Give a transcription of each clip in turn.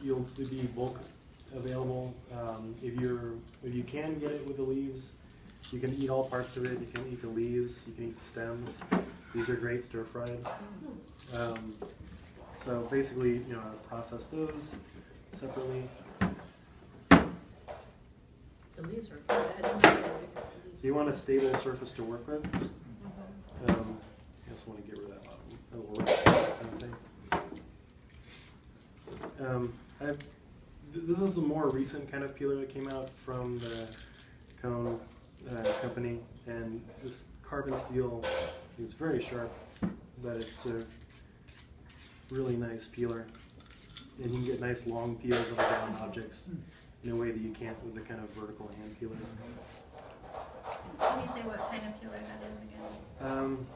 You'll be bulk available. If you can get it with the leaves, you can eat all parts of it. You can eat the leaves. You can eat the stems. These are great stir fried. So basically, process those separately. The leaves are good. So you want a stable surface to work with. I just want to get rid of that little kind of thing. This is a more recent kind of peeler that came out from the Cone company, and this carbon steel is very sharp, but it's a really nice peeler, and you can get nice long peels of round objects in a way that you can't with the kind of vertical hand peeler. Can you say what kind of peeler that is again?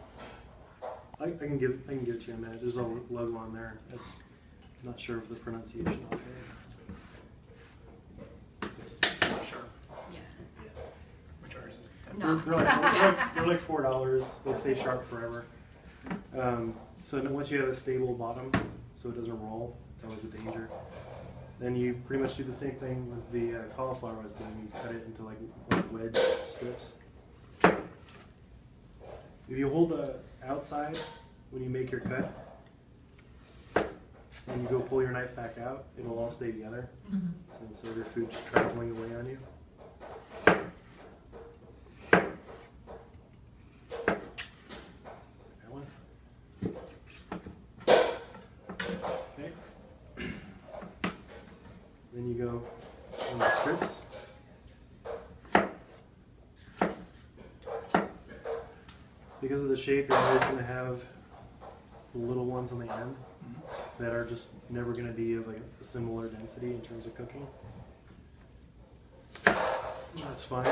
I can give it to you in a minute. There's a logo on there. I'm not sure of the pronunciation of it. It's not sharp. Yeah. Which ours is? No. They're like $4. They stay sharp forever. So once you have a stable bottom, so it doesn't roll, it's always a danger. Then you pretty much do the same thing with the cauliflower I was doing. You cut it into like wedge strips. If you hold the outside when you make your cut, and you go pull your knife back out, it'll all stay together. So instead of your food just traveling away on you. That one. Okay. Then you go on the strips. Because of the shape, you're always going to have the little ones on the end that are just never going to be of like a similar density in terms of cooking. That's fine.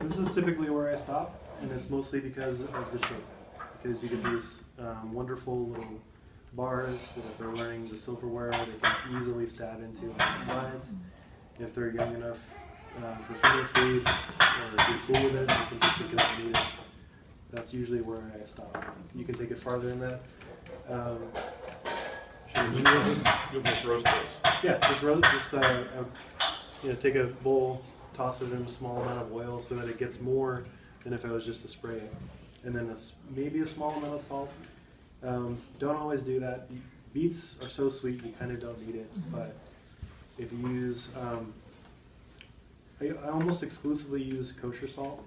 This is typically where I stop, and it's mostly because of the shape. Because you get these wonderful little bars that if they're wearing the silverware, they can easily stab into on the sides. If they're young enough for finger food, or if you're cool with it, you can just pick it up and eat it. That's usually where I stop. You can take it farther than that. You'll just roast those. Yeah, just take a bowl, toss it in a small amount of oil so that it gets more than if I was just to spray it. And then maybe a small amount of salt. Don't always do that. Beets are so sweet, you kind of don't need it. But if you use, I almost exclusively use kosher salt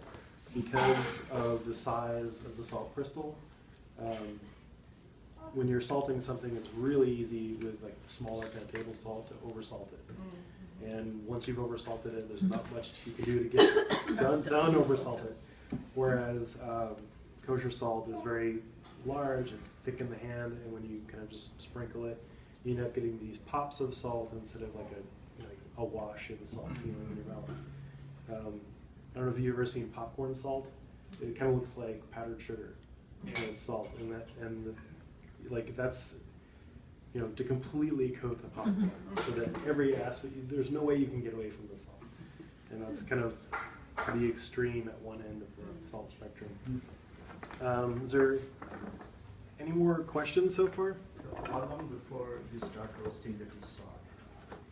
because of the size of the salt crystal. When you're salting something, it's really easy with like smaller kind of table salt to oversalt it. And once you've oversalted it, there's not much you can do to get it done oversalt it. Whereas kosher salt is very large, it's thick in the hand, and when you kind of just sprinkle it, you end up getting these pops of salt instead of like a wash of the salt feeling in your mouth. I don't know if you've ever seen popcorn salt. It kind of looks like powdered sugar. And it's salt, that's to completely coat the popcorn, so that every aspect, there's no way you can get away from the salt, and that's kind of the extreme at one end of the salt spectrum. Is there any more questions so far? How long before you start roasting the salt?